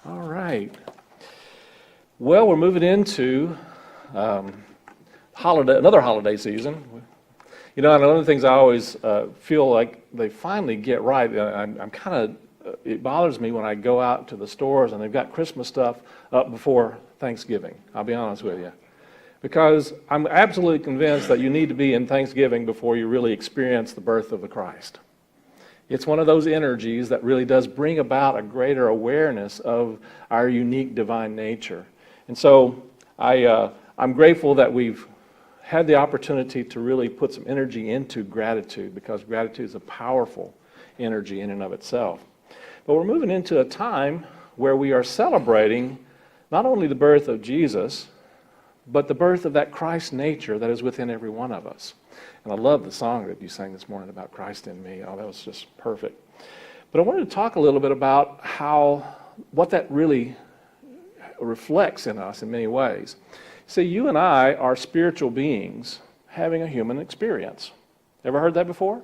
All right. Well, we're moving into another holiday season. You know, and one of the things I always feel like they finally get right, it bothers me when I go out to the stores and they've got Christmas stuff up before Thanksgiving. I'll be honest with you. Because I'm absolutely convinced that you need to be in Thanksgiving before you really experience the birth of the Christ. It's one of those energies that really does bring about a greater awareness of our unique divine nature. And so I'm grateful that we've had the opportunity to really put some energy into gratitude, because gratitude is a powerful energy in and of itself. But we're moving into a time where we are celebrating not only the birth of Jesus, but the birth of that Christ nature that is within every one of us. And I love the song that you sang this morning about Christ in me. Oh, that was just perfect. But I wanted to talk a little bit about what that really reflects in us in many ways. See, you and I are spiritual beings having a human experience. Ever heard that before?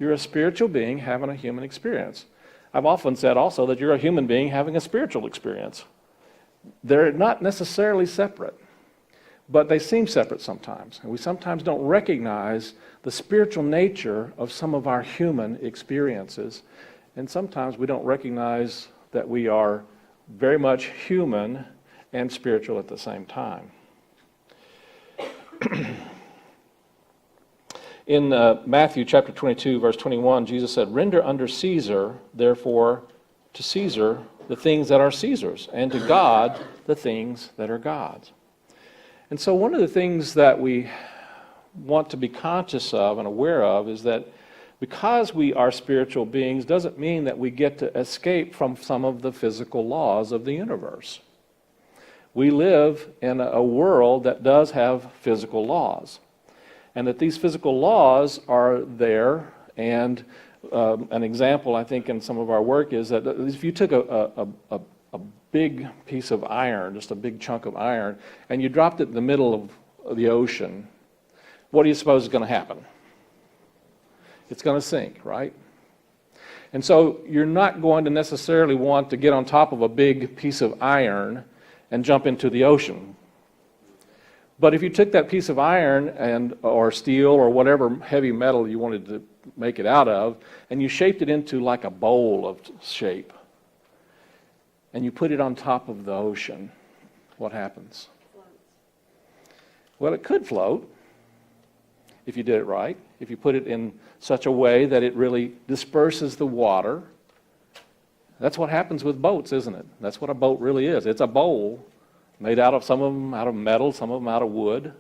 You're a spiritual being having a human experience. I've often said also that you're a human being having a spiritual experience. They're not necessarily separate, but they seem separate sometimes. And we sometimes don't recognize the spiritual nature of some of our human experiences. And sometimes we don't recognize that we are very much human and spiritual at the same time. In Matthew chapter 22, verse 21, Jesus said, "Render unto Caesar, therefore, to Caesar the things that are Caesar's, and to God the things that are God's." And so one of the things that we want to be conscious of and aware of is that because we are spiritual beings doesn't mean that we get to escape from some of the physical laws of the universe. We live in a world that does have physical laws, and that these physical laws are there. And an example, I think, in some of our work is that if you took a big piece of iron, just a big chunk of iron, and you dropped it in the middle of the ocean, what do you suppose is going to happen? It's going to sink, right? And so you're not going to necessarily want to get on top of a big piece of iron and jump into the ocean. But if you took that piece of iron or steel or whatever heavy metal you wanted to make it out of, and you shaped it into like a bowl of shape, and you put it on top of the ocean, what happens? Well, it could float if you did it right, if you put it in such a way that it really disperses the water. That's what happens with boats, isn't it? That's what a boat really is. It's a bowl made out of, some of them out of metal, some of them out of wood.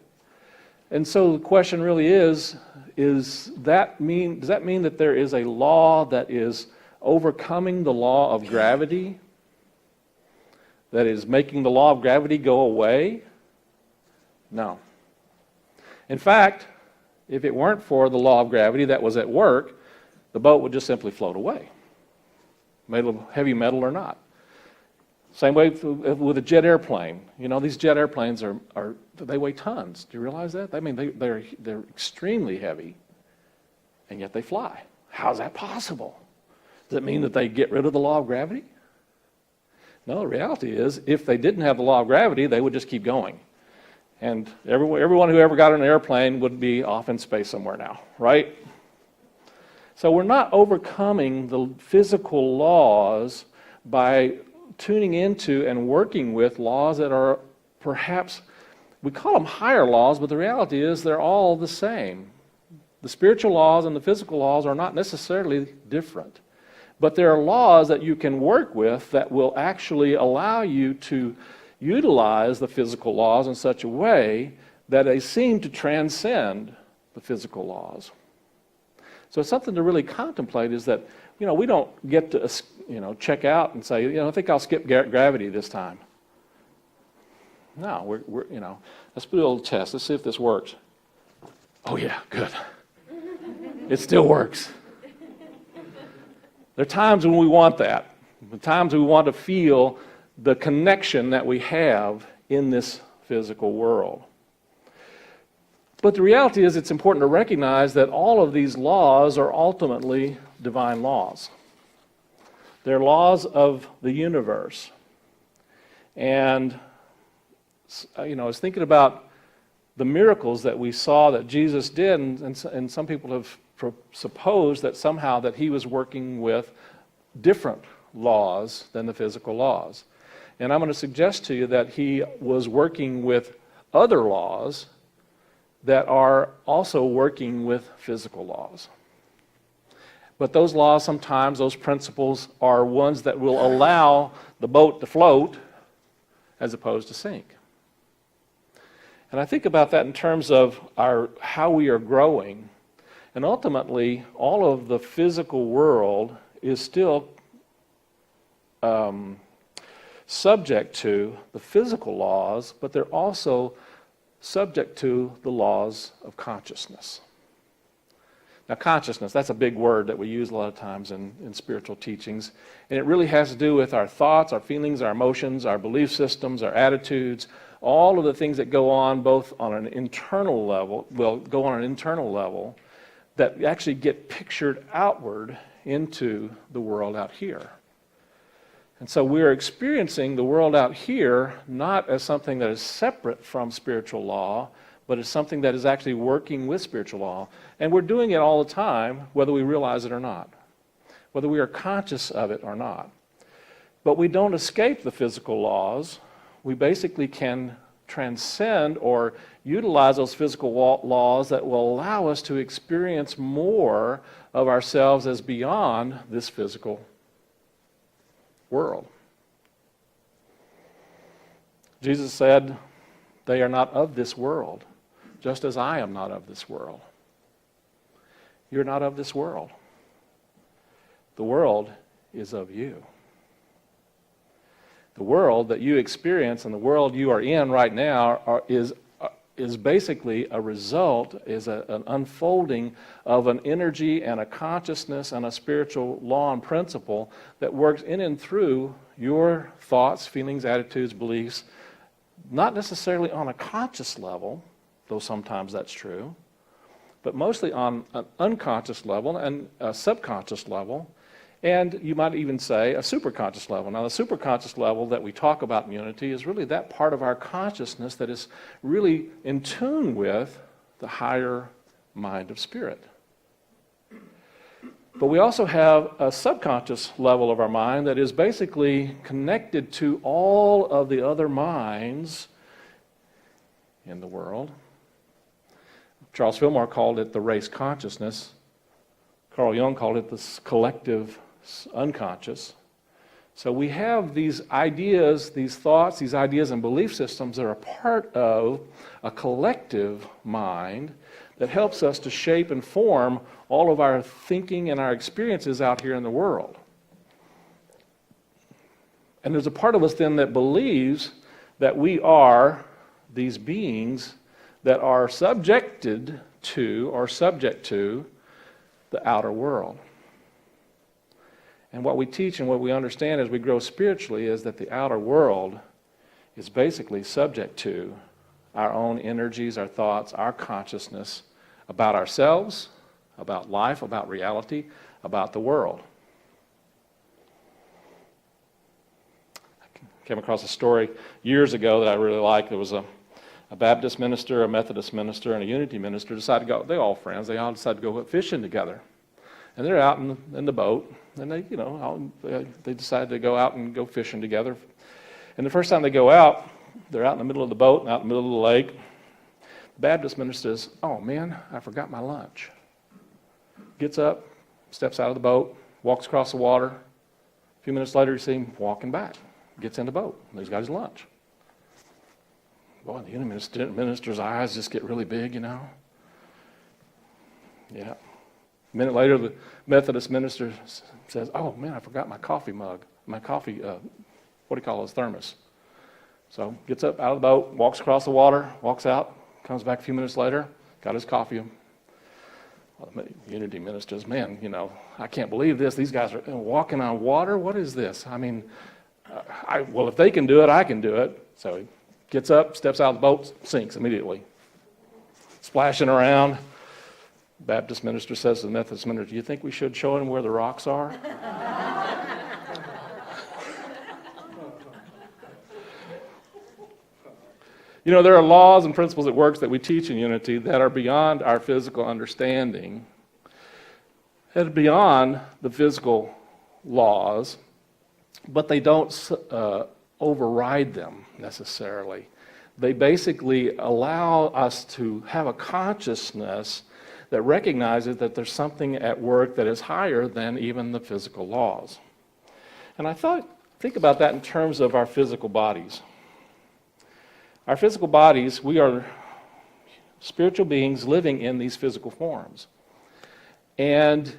And so the question really is does that mean that there is a law that is overcoming the law of gravity, that is making the law of gravity go away? No. In fact, if it weren't for the law of gravity that was at work, the boat would just simply float away, made of heavy metal or not. Same way with a jet airplane. You know, these jet airplanes they weigh tons. Do you realize that? I mean, they're extremely heavy, and yet they fly. How's that possible? Does it mean that they get rid of the law of gravity? No, the reality is, if they didn't have the law of gravity, they would just keep going. And everyone who ever got on an airplane would be off in space somewhere now, right? So we're not overcoming the physical laws by tuning into and working with laws that are perhaps, we call them higher laws, but the reality is they're all the same. The spiritual laws and the physical laws are not necessarily different. But there are laws that you can work with that will actually allow you to utilize the physical laws in such a way that they seem to transcend the physical laws. So it's something to really contemplate, is that, you know, we don't get to, check out and say, you know, I think I'll skip gravity this time. No, we're let's do a little test. Let's see if this works. Oh yeah, good. It still works. There are times when we want that. The times we want to feel the connection that we have in this physical world. But the reality is it's important to recognize that all of these laws are ultimately divine laws. They're laws of the universe. And, I was thinking about the miracles that we saw that Jesus did, and some people have supposed that somehow that he was working with different laws than the physical laws. And I'm going to suggest to you that he was working with other laws that are also working with physical laws. But those laws, sometimes those principles are ones that will allow the boat to float as opposed to sink. And I think about that in terms of how we are growing. And ultimately, all of the physical world is still subject to the physical laws, but they're also subject to the laws of consciousness. Now, consciousness, that's a big word that we use a lot of times in spiritual teachings. And it really has to do with our thoughts, our feelings, our emotions, our belief systems, our attitudes, all of the things that go on both on an internal level, that actually get pictured outward into the world out here. And so we're experiencing the world out here not as something that is separate from spiritual law, but as something that is actually working with spiritual law. And we're doing it all the time, whether we realize it or not, whether we are conscious of it or not. But we don't escape the physical laws. We basically can transcend or utilize those physical laws that will allow us to experience more of ourselves as beyond this physical world. Jesus said, "They are not of this world, just as I am not of this world." You're not of this world. The world is of you. The world that you experience and the world you are in right now is basically a result, an unfolding of an energy and a consciousness and a spiritual law and principle that works in and through your thoughts, feelings, attitudes, beliefs, not necessarily on a conscious level, though sometimes that's true, but mostly on an unconscious level and a subconscious level, and you might even say a superconscious level. Now, the superconscious level that we talk about in unity is really that part of our consciousness that is really in tune with the higher mind of spirit. But we also have a subconscious level of our mind that is basically connected to all of the other minds in the world. Charles Fillmore called it the race consciousness. Carl Jung called it the collective unconscious. So we have these ideas, these thoughts, these ideas and belief systems that are part of a collective mind that helps us to shape and form all of our thinking and our experiences out here in the world. And there's a part of us then that believes that we are these beings that are subjected to or subject to the outer world. And what we teach and what we understand as we grow spiritually is that the outer world is basically subject to our own energies, our thoughts, our consciousness about ourselves, about life, about reality, about the world. I came across a story years ago that I really liked. There was a Baptist minister, a Methodist minister, and a Unity minister decided to go, they're all friends, they all decided to go fishing together. And they're out in the boat, and they decided to go out and go fishing together. And the first time they go out, they're out in the middle of the boat, and out in the middle of the lake. The Baptist minister says, "Oh man, I forgot my lunch." Gets up, steps out of the boat, walks across the water. A few minutes later, you see him walking back. Gets in the boat, and he's got his lunch. Boy, the Unity minister's eyes just get really big, Yeah. A minute later, the Methodist minister says, "Oh man, I forgot my coffee mug, my coffee, what do you call it, thermos." So gets up out of the boat, walks across the water, walks out, comes back a few minutes later, got his coffee. Well, the Unity minister says, "Man, I can't believe this. These guys are walking on water. What is this? I mean, well, if they can do it, I can do it." So he gets up, steps out of the boat, sinks immediately. splashing around. Baptist minister says to the Methodist minister, do you think we should show him where the rocks are? You know, there are laws and principles at work that we teach in Unity that are beyond our physical understanding, and beyond the physical laws, but they don't override them necessarily. They basically allow us to have a consciousness that recognizes that there's something at work that is higher than even the physical laws. And think about that in terms of our physical bodies. Our physical bodies, we are spiritual beings living in these physical forms. And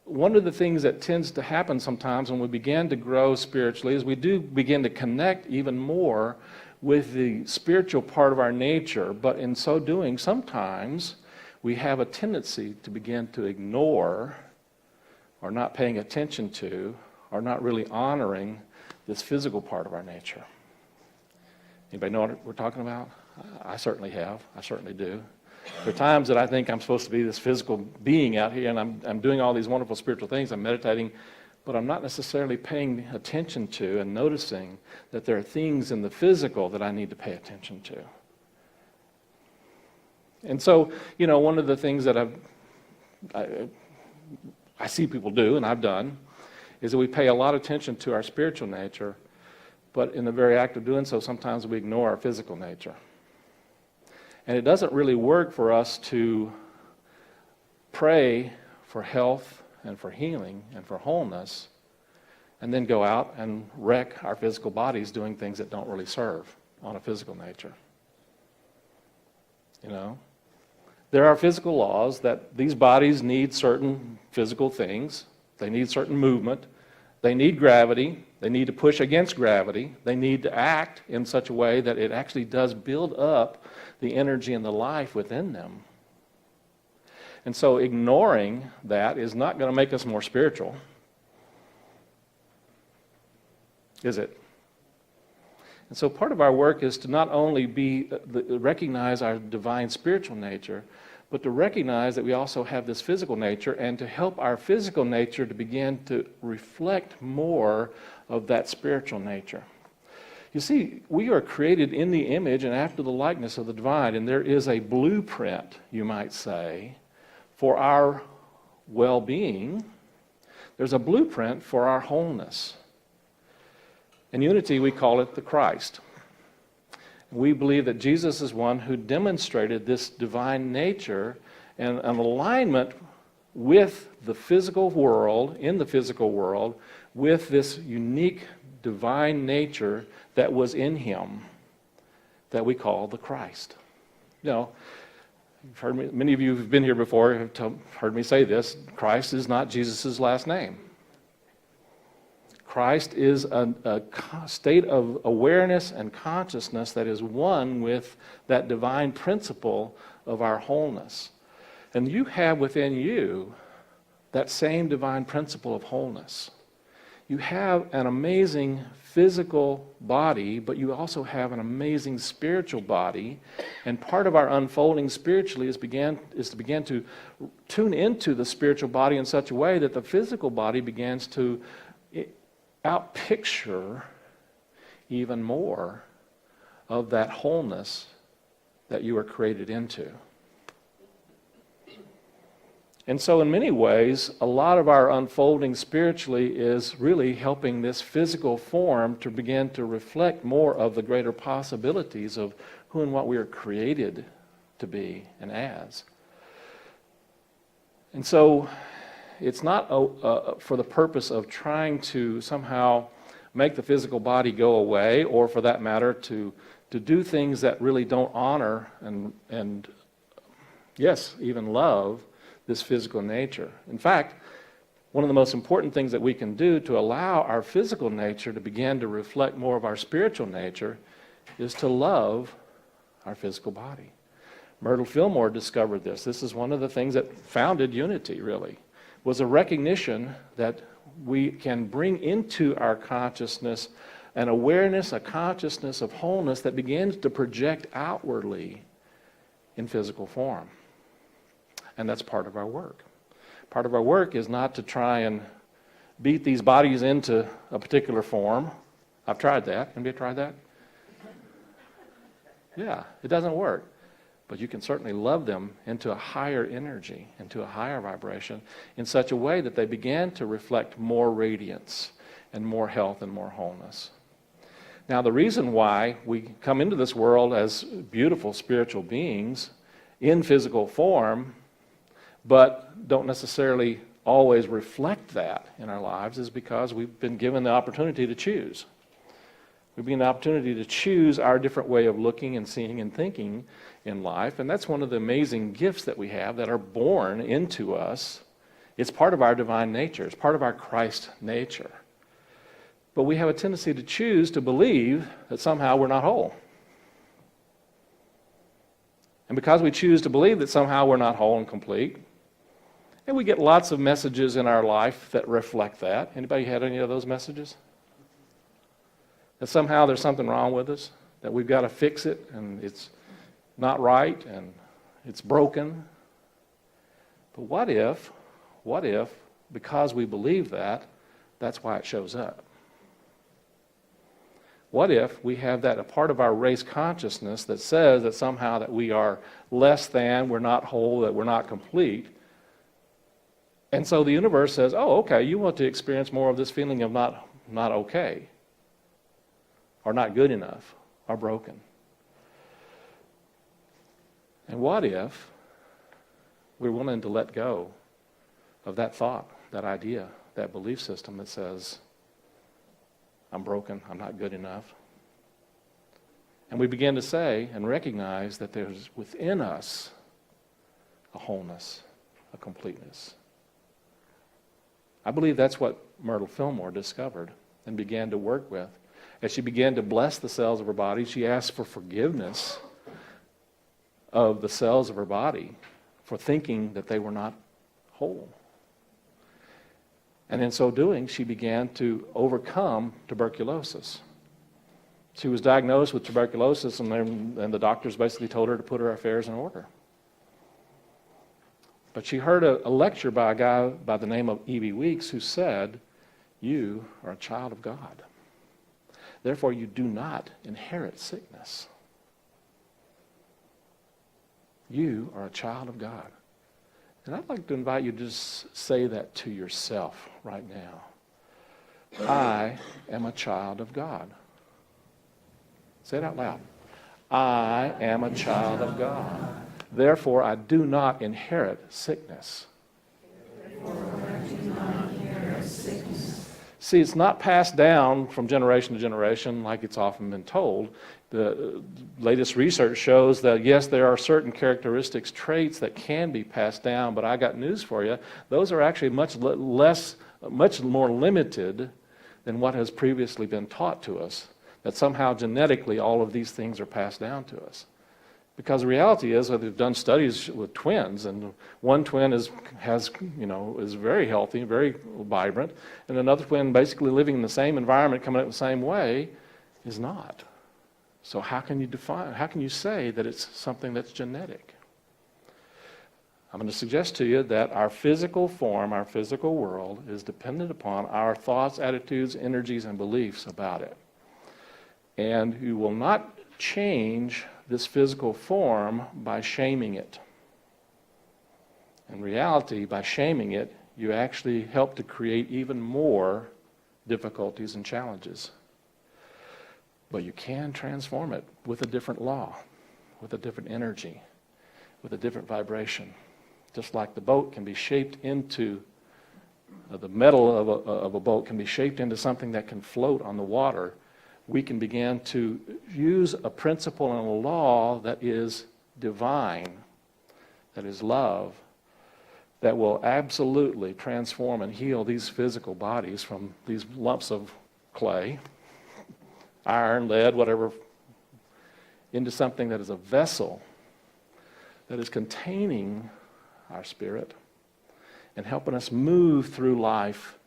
one of the things that tends to happen sometimes when we begin to grow spiritually is we do begin to connect even more with the spiritual part of our nature, but in so doing, sometimes we have a tendency to begin to ignore or not paying attention to or not really honoring this physical part of our nature. Anybody know what we're talking about? I certainly have. I certainly do. There are times that I think I'm supposed to be this physical being out here, and I'm doing all these wonderful spiritual things. I'm meditating, but I'm not necessarily paying attention to and noticing that there are things in the physical that I need to pay attention to. And so, you know, one of the things that I see people do, and I've done, is that we pay a lot of attention to our spiritual nature, but in the very act of doing so, sometimes we ignore our physical nature. And it doesn't really work for us to pray for health and for healing and for wholeness and then go out and wreck our physical bodies doing things that don't really serve on a physical nature. You know? There are physical laws that these bodies need certain physical things. They need certain movement. They need gravity. They need to push against gravity. They need to act in such a way that it actually does build up the energy and the life within them. And so ignoring that is not going to make us more spiritual, is it? And so part of our work is to not only recognize our divine spiritual nature, but to recognize that we also have this physical nature and to help our physical nature to begin to reflect more of that spiritual nature. You see, we are created in the image and after the likeness of the divine, and there is a blueprint, you might say, for our well-being. There's a blueprint for our wholeness. In Unity, we call it the Christ. We believe that Jesus is one who demonstrated this divine nature and an alignment with the physical world, in the physical world, with this unique divine nature that was in him that we call the Christ. You know, you've heard me, many of you who've been here before have heard me say this, Christ is not Jesus' last name. Christ is a state of awareness and consciousness that is one with that divine principle of our wholeness. And you have within you that same divine principle of wholeness. You have an amazing physical body, but you also have an amazing spiritual body. And part of our unfolding spiritually is to begin to tune into the spiritual body in such a way that the physical body begins to outpicture even more of that wholeness that you were created into. And so in many ways, a lot of our unfolding spiritually is really helping this physical form to begin to reflect more of the greater possibilities of who and what we are created to be and as. And so it's not for the purpose of trying to somehow make the physical body go away, or for that matter, to do things that really don't honor and yes, even love this physical nature. In fact, one of the most important things that we can do to allow our physical nature to begin to reflect more of our spiritual nature is to love our physical body. Myrtle Fillmore discovered this. This is one of the things that founded Unity, really, was a recognition that we can bring into our consciousness an awareness, a consciousness of wholeness that begins to project outwardly in physical form. And that's part of our work. Part of our work is not to try and beat these bodies into a particular form. I've tried that. Anybody tried that? Yeah, it doesn't work. But you can certainly love them into a higher energy, into a higher vibration, in such a way that they begin to reflect more radiance and more health and more wholeness. Now, the reason why we come into this world as beautiful spiritual beings in physical form, but don't necessarily always reflect that in our lives, is because we've been given the opportunity to choose. We've been given the opportunity to choose our different way of looking and seeing and thinking in life, and that's one of the amazing gifts that we have that are born into us. It's part of our divine nature. It's part of our Christ nature. But we have a tendency to choose to believe that somehow we're not whole. And because we choose to believe that somehow we're not whole and complete, and we get lots of messages in our life that reflect that. Anybody had any of those messages? That somehow there's something wrong with us, that we've got to fix it, and it's not right, and it's broken. But what if, because we believe that, that's why it shows up? What if we have that a part of our race consciousness that says that somehow that we are less than, we're not whole, that we're not complete? And so the universe says, oh, okay, you want to experience more of this feeling of not okay, or not good enough, or broken. And what if we're willing to let go of that thought, that idea, that belief system that says, I'm broken, I'm not good enough. And we begin to say and recognize that there's within us a wholeness, a completeness. I believe that's what Myrtle Fillmore discovered and began to work with. As she began to bless the cells of her body, she asked for forgiveness of the cells of her body for thinking that they were not whole. And in so doing, she began to overcome tuberculosis. She was diagnosed with tuberculosis, and the doctors basically told her to put her affairs in order. But she heard a lecture by a guy by the name of E.B. Weeks who said, you are a child of God. Therefore, you do not inherit sickness. You are a child of God. And I'd like to invite you to just say that to yourself right now. I am a child of God. Say it out loud. I am a child of God. Therefore, I do not inherit sickness. See, it's not passed down from generation to generation like it's often been told. The latest research shows that, yes, there are certain characteristics, traits that can be passed down, but I got news for you. Those are actually much more limited than what has previously been taught to us, that somehow genetically all of these things are passed down to us. Because the reality is that they've done studies with twins, and one twin is very healthy, very vibrant, and another twin basically living in the same environment, coming up the same way, is not. So how can you say that it's something that's genetic? I'm going to suggest to you that our physical form, our physical world, is dependent upon our thoughts, attitudes, energies, and beliefs about it. And you will not change this physical form by shaming it. In reality, by shaming it, you actually help to create even more difficulties and challenges. But you can transform it with a different law, with a different energy, with a different vibration. Just like the boat can be shaped into, the metal of a boat can be shaped into something that can float on the water, we can begin to use a principle and a law that is divine, that is love, that will absolutely transform and heal these physical bodies from these lumps of clay, iron, lead, whatever, into something that is a vessel that is containing our spirit and helping us move through life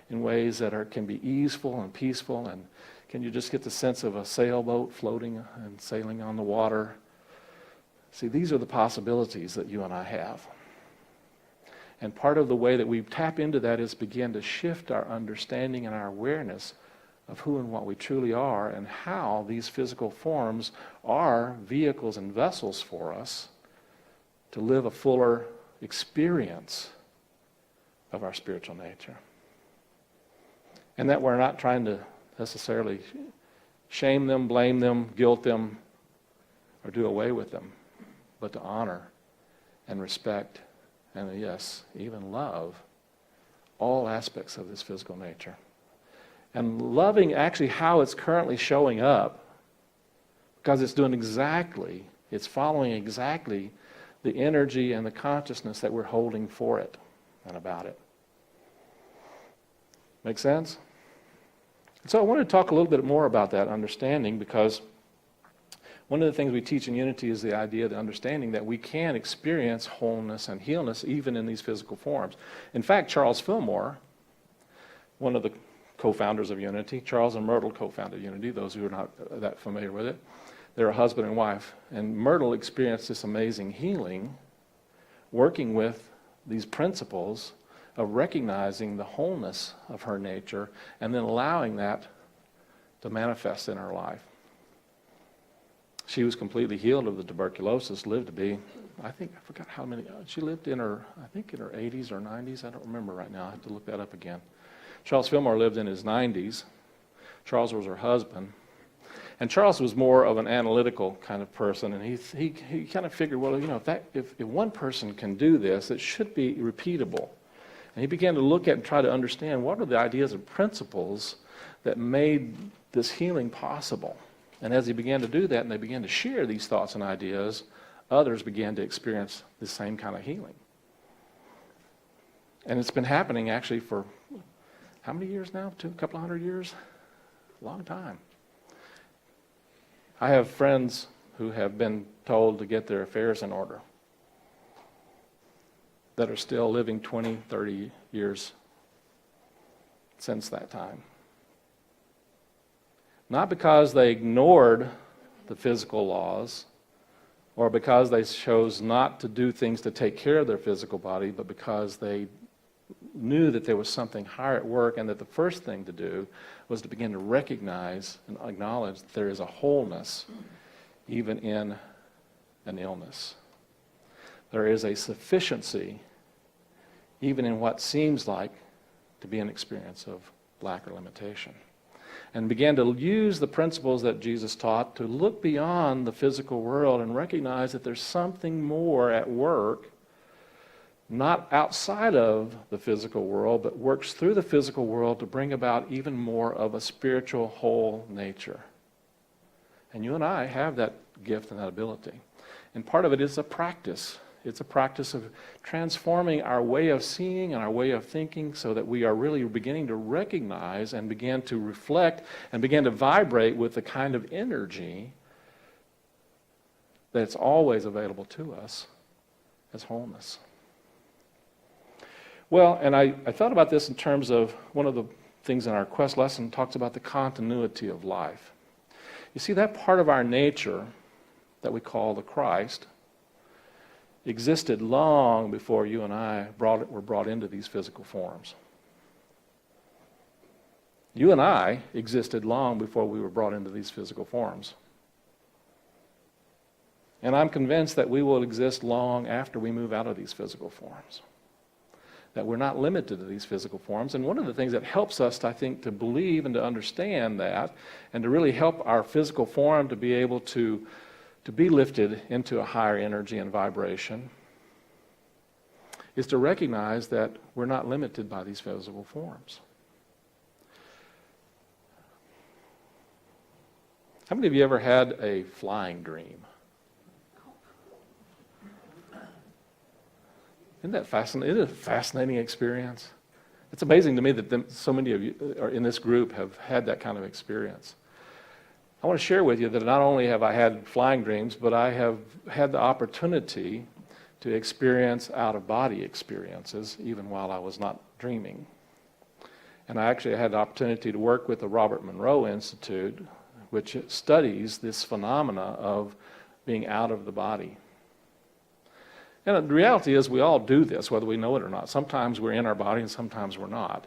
in ways that can be easeful and peaceful. And can you just get the sense of a sailboat floating and sailing on the water? See, these are the possibilities that you and I have. And part of the way that we tap into that is begin to shift our understanding and our awareness of who and what we truly are and how these physical forms are vehicles and vessels for us to live a fuller experience of our spiritual nature. And that we're not trying to necessarily shame them, blame them, guilt them, or do away with them, but to honor and respect and, yes, even love all aspects of this physical nature. And loving actually how it's currently showing up, because it's following exactly the energy and the consciousness that we're holding for it and about it. Make sense? So I want to talk a little bit more about that understanding, because one of the things we teach in Unity is the idea, the understanding that we can experience wholeness and healness even in these physical forms. In fact, Charles Fillmore, one of the co-founders of Unity, Charles and Myrtle co-founded Unity, those who are not that familiar with it. They're a husband and wife. And Myrtle experienced this amazing healing working with these principles of recognizing the wholeness of her nature and then allowing that to manifest in her life. She was completely healed of the tuberculosis, lived to be, I forgot how many, she lived in her 80s or 90s, I don't remember right now, I have to look that up again. Charles Fillmore lived in his 90s. Charles was her husband. And Charles was more of an analytical kind of person, and he kind of figured, well, if one person can do this, it should be repeatable. And he began to look at and try to understand what are the ideas and principles that made this healing possible. And as he began to do that, and they began to share these thoughts and ideas, others began to experience the same kind of healing. And it's been happening actually for how many years now? A couple of 100 years? A long time. I have friends who have been told to get their affairs in order that are still living 20, 30 years since that time. Not because they ignored the physical laws or because they chose not to do things to take care of their physical body, but because they knew that there was something higher at work, and that the first thing to do was to begin to recognize and acknowledge that there is a wholeness even in an illness. There is a sufficiency even in what seems like to be an experience of lack or limitation. And began to use the principles that Jesus taught to look beyond the physical world and recognize that there's something more at work, not outside of the physical world, but works through the physical world to bring about even more of a spiritual whole nature. And you and I have that gift and that ability. And part of it is a practice. It's a practice of transforming our way of seeing and our way of thinking so that we are really beginning to recognize and begin to reflect and begin to vibrate with the kind of energy that's always available to us as wholeness. Well, and I thought about this in terms of one of the things in our quest lesson talks about the continuity of life. You see, that part of our nature that we call the Christ existed long before you and I were brought into these physical forms. You and I existed long before we were brought into these physical forms. And I'm convinced that we will exist long after we move out of these physical forms. That we're not limited to these physical forms. And one of the things that helps us, I think, to believe and to understand that, and to really help our physical form to be able to be lifted into a higher energy and vibration, is to recognize that we're not limited by these physical forms. How many of you ever had a flying dream? Isn't that fascinating? Isn't it a fascinating experience? It's amazing to me that so many of you are in this group have had that kind of experience. I want to share with you that not only have I had flying dreams, but I have had the opportunity to experience out-of-body experiences even while I was not dreaming. And I actually had the opportunity to work with the Robert Monroe Institute, which studies this phenomena of being out of the body And the reality is we all do this, whether we know it or not. Sometimes we're in our body and sometimes we're not.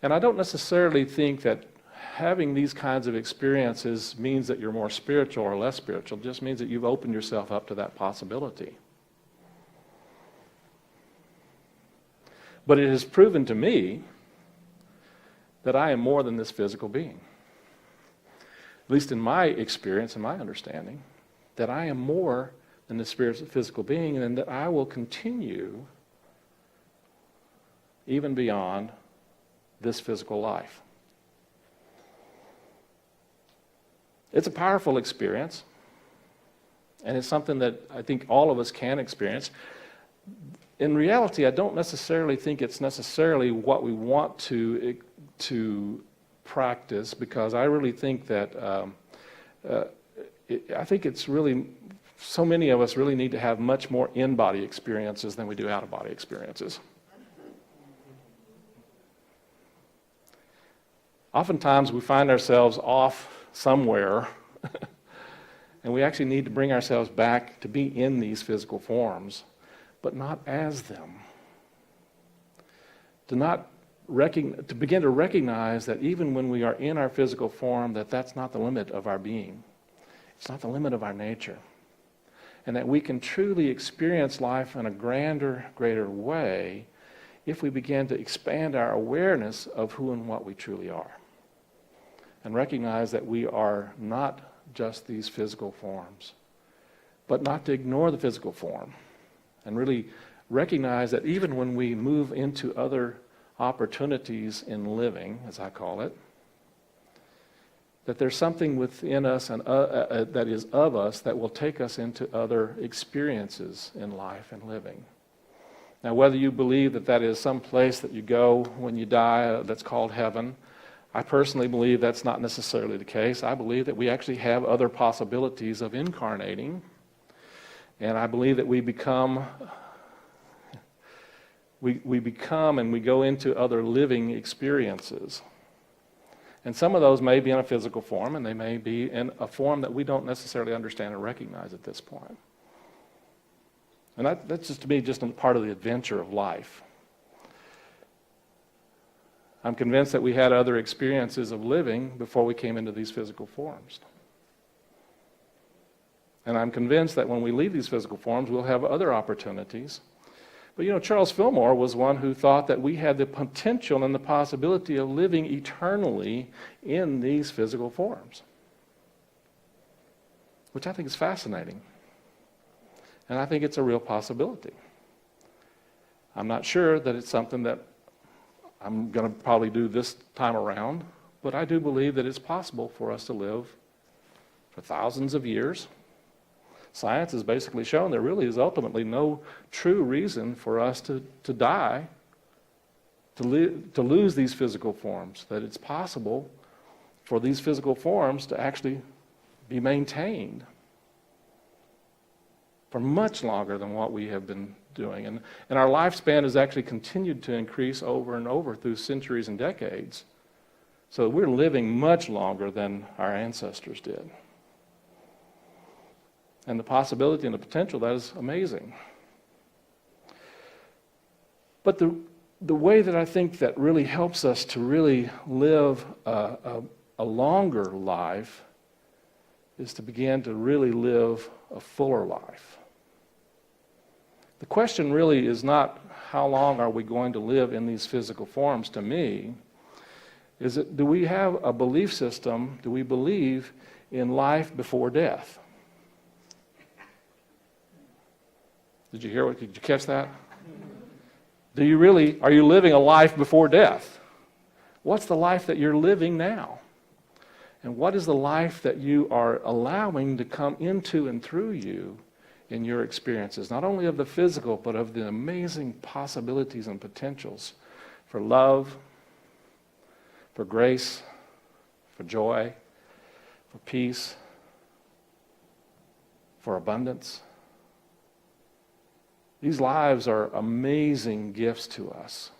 And I don't necessarily think that having these kinds of experiences means that you're more spiritual or less spiritual. It just means that you've opened yourself up to that possibility. But it has proven to me that I am more than this physical being. At least in my experience and my understanding, that I am more than this physical being, and that I will continue even beyond this physical life. It's a powerful experience, and it's something that I think all of us can experience. In reality, I don't necessarily think it's necessarily what we want to practice, because I really think that I think it's really, so many of us really need to have much more in-body experiences than we do out-of-body experiences. Oftentimes we find ourselves off somewhere and we actually need to bring ourselves back to be in these physical forms, but not as them. To begin to recognize that even when we are in our physical form, that's not the limit of our being. It's not the limit of our nature. And that we can truly experience life in a grander, greater way if we begin to expand our awareness of who and what we truly are. And recognize that we are not just these physical forms, but not to ignore the physical form. And really recognize that even when we move into other opportunities in living, as I call it, that there's something within us and that is of us that will take us into other experiences in life and living. Now, whether you believe that is some place that you go when you die that's called heaven, I personally believe that's not necessarily the case. I believe that we actually have other possibilities of incarnating, and I believe that we become and we go into other living experiences. And some of those may be in a physical form, and they may be in a form that we don't necessarily understand or recognize at this point. And that's just, to me, just a part of the adventure of life. I'm convinced that we had other experiences of living before we came into these physical forms. And I'm convinced that when we leave these physical forms, we'll have other opportunities. But Charles Fillmore was one who thought that we had the potential and the possibility of living eternally in these physical forms, which I think is fascinating. And I think it's a real possibility. I'm not sure that it's something that I'm going to probably do this time around, but I do believe that it's possible for us to live for thousands of years. Science has basically shown there really is ultimately no true reason for us to die, to lose these physical forms, that it's possible for these physical forms to actually be maintained for much longer than what we have been doing. And our lifespan has actually continued to increase over and over through centuries and decades. So we're living much longer than our ancestors did. And the possibility and the potential, that is amazing. But the way that I think that really helps us to really live a longer life is to begin to really live a fuller life. The question really is not how long are we going to live in these physical forms. To me, is it, do we have a belief system, do we believe in life before death? Did you catch that? Are you living a life before death? What's the life that you're living now? And what is the life that you are allowing to come into and through you in your experiences, not only of the physical, but of the amazing possibilities and potentials for love, for grace, for joy, for peace, for abundance? These lives are amazing gifts to us.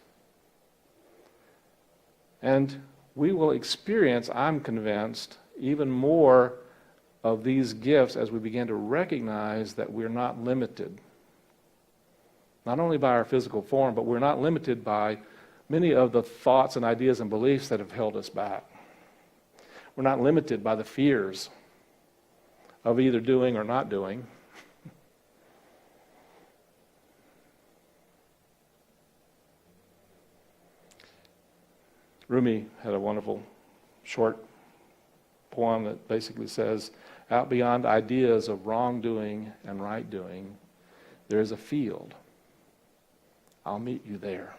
And we will experience, I'm convinced, even more of these gifts as we begin to recognize that we're not limited. Not only by our physical form, but we're not limited by many of the thoughts and ideas and beliefs that have held us back. We're not limited by the fears of either doing or not doing. Rumi had a wonderful short poem that basically says, out beyond ideas of wrongdoing and right doing, there is a field. I'll meet you there.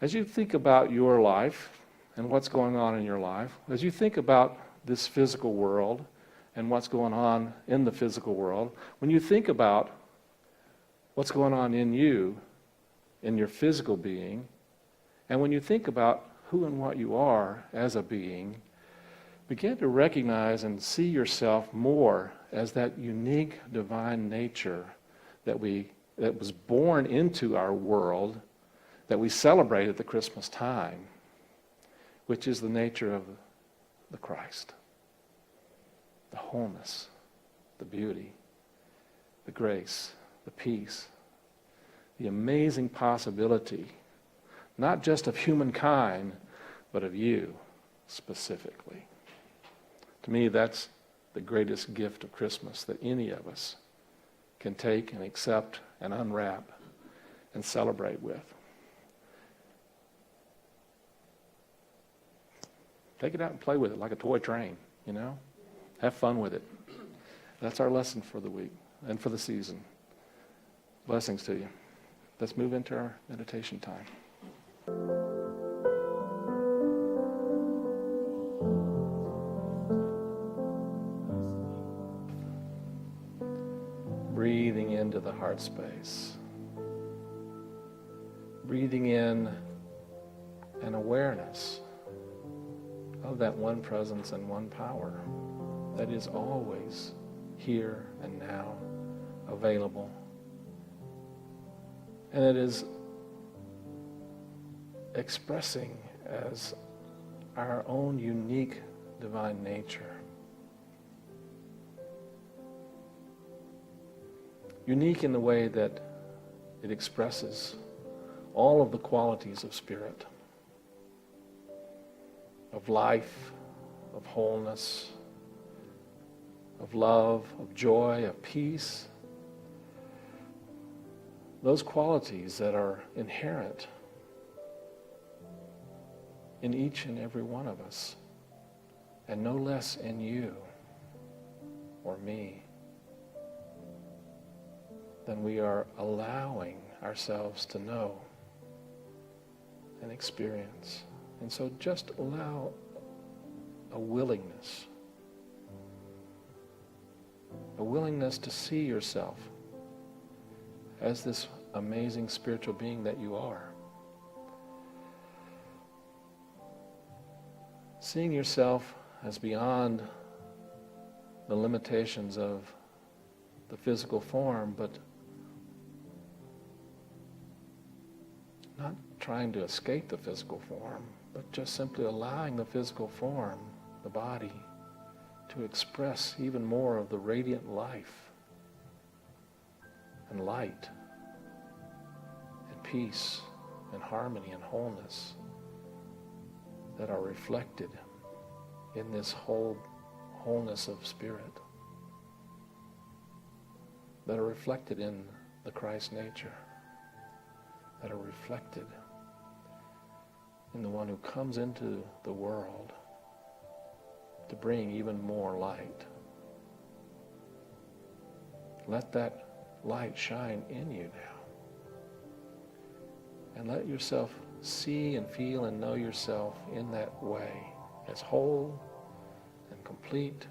As you think about your life and what's going on in your life, as you think about this physical world and what's going on in the physical world, when you think about what's going on in you, in your physical being, and when you think about who and what you are as a being, begin to recognize and see yourself more as that unique divine nature that was born into our world, that we celebrate at the Christmas time, which is the nature of the Christ. The wholeness, the beauty, the grace, the peace, the amazing possibility, not just of humankind, but of you specifically. To me, that's the greatest gift of Christmas that any of us can take and accept and unwrap and celebrate with. Take it out and play with it like a toy train, you know? Have fun with it. That's our lesson for the week and for the season. Blessings to you. Let's move into our meditation time. Breathing into the heart space. Breathing in an awareness of that one presence and one power that is always here and now, available. And it is expressing as our own unique divine nature. Unique in the way that it expresses all of the qualities of spirit, of life, of wholeness, of love, of joy, of peace. Those qualities that are inherent in each and every one of us, and no less in you or me than we are allowing ourselves to know and experience. And so just allow a willingness to see yourself as this amazing spiritual being that you are. Seeing yourself as beyond the limitations of the physical form, but not trying to escape the physical form, but just simply allowing the physical form, the body, to express even more of the radiant life and light and peace and harmony and wholeness that are reflected in this wholeness of spirit, that are reflected in the Christ nature, that are reflected in the one who comes into the world to bring even more light. Let that light shine in you now. And let yourself see and feel and know yourself in that way, as whole and complete,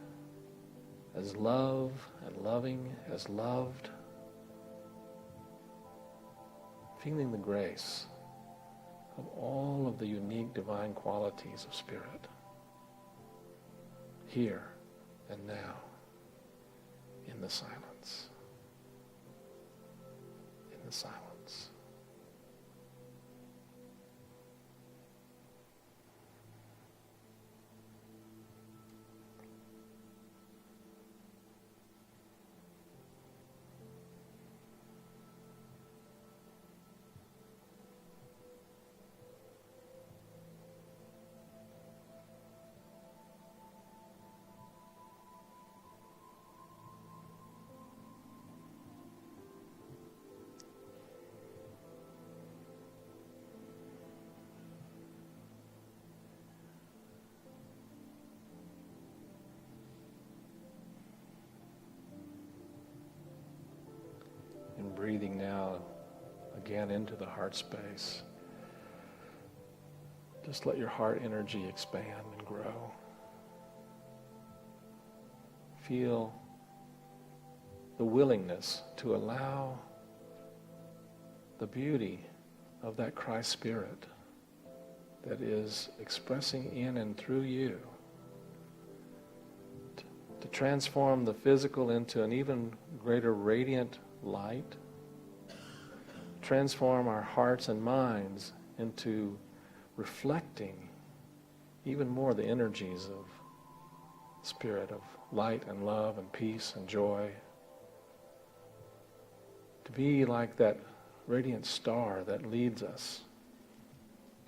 as love and loving, as loved, feeling the grace of all of the unique divine qualities of spirit, here and now, in the silence. In the silence. again into the heart space. Just let your heart energy expand and grow. Feel the willingness to allow the beauty of that Christ Spirit that is expressing in and through you to transform the physical into an even greater radiant light, transform our hearts and minds into reflecting even more the energies of Spirit, of light and love and peace and joy, to be like that radiant star that leads us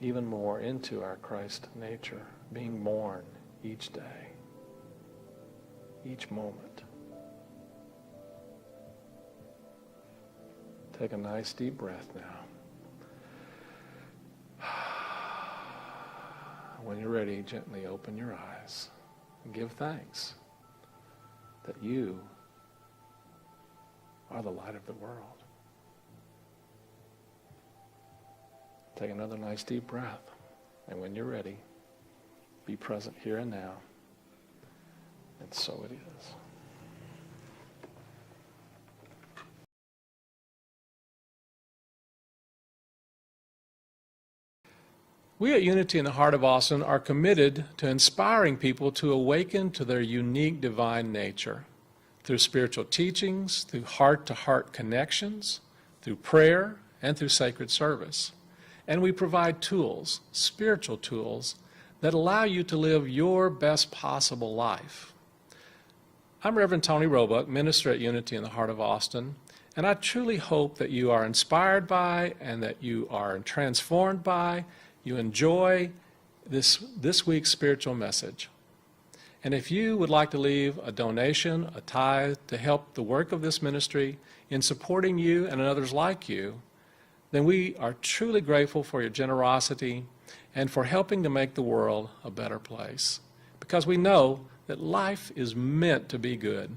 even more into our Christ nature, being born each day, each moment. Take a nice deep breath now. When you're ready, gently open your eyes and give thanks that you are the light of the world. Take another nice deep breath, and when you're ready, be present here and now. And so it is. We at Unity in the Heart of Austin are committed to inspiring people to awaken to their unique divine nature through spiritual teachings, through heart-to-heart connections, through prayer, and through sacred service. And we provide tools, spiritual tools, that allow you to live your best possible life. I'm Reverend Tony Roebuck, minister at Unity in the Heart of Austin, and I truly hope that you are inspired by and that you are transformed by, you enjoy this week's spiritual message. And if you would like to leave a donation, a tithe, to help the work of this ministry in supporting you and others like you, then we are truly grateful for your generosity and for helping to make the world a better place. Because we know that life is meant to be good.